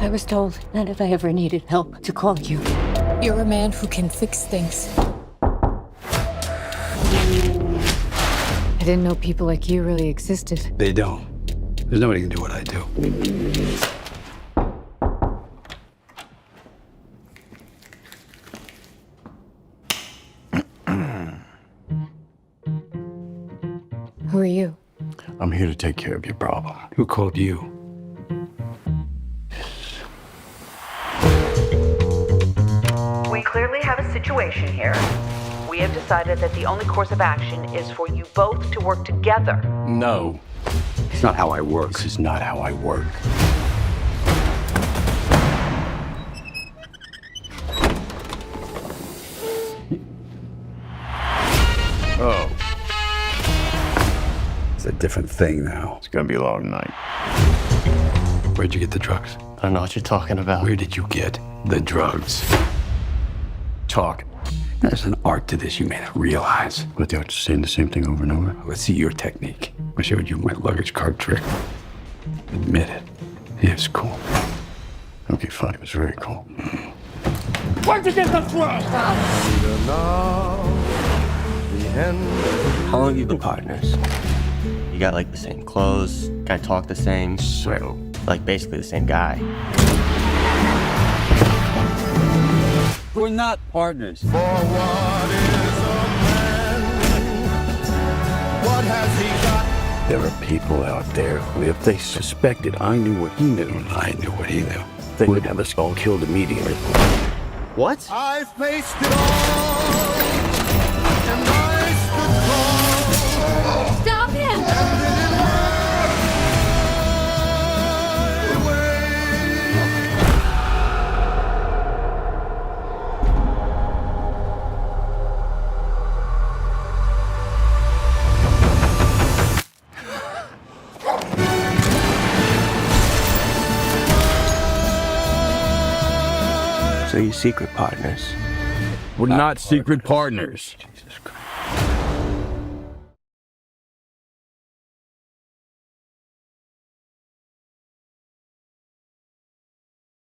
I was told that if I ever needed help, to call you. You're a man who can fix things. I didn't know people like you really existed. They don't. There's nobody can do what I do. Who are you? I'm here to take care of your problem. Who called you? We clearly have a situation here. We have decided that the only course of action is for you both to work together. No. It's not how I work. This is not how I work. Oh. It's a different thing now. It's gonna be a long night. Where'd you get the drugs? I don't know what you're talking about. Where did you get the drugs? Talk. There's an art to this you may not realize. But the art is saying the same thing over and over. Let's see your technique. I showed you my luggage cart trick. Admit it. It's cool. Okay, fine. It was very cool. Where'd you get the drugs? How long have you been partners? You got like the same clothes, kind of talk the same. So, Like basically the same guy. we're not partners. There are people out there who, if they suspected I knew what he knew and I knew what he knew, they would have us all killed immediately. What? I faced it all, and I stood tall. Stop him! So you secret partners? We're not secret partners. Jesus Christ.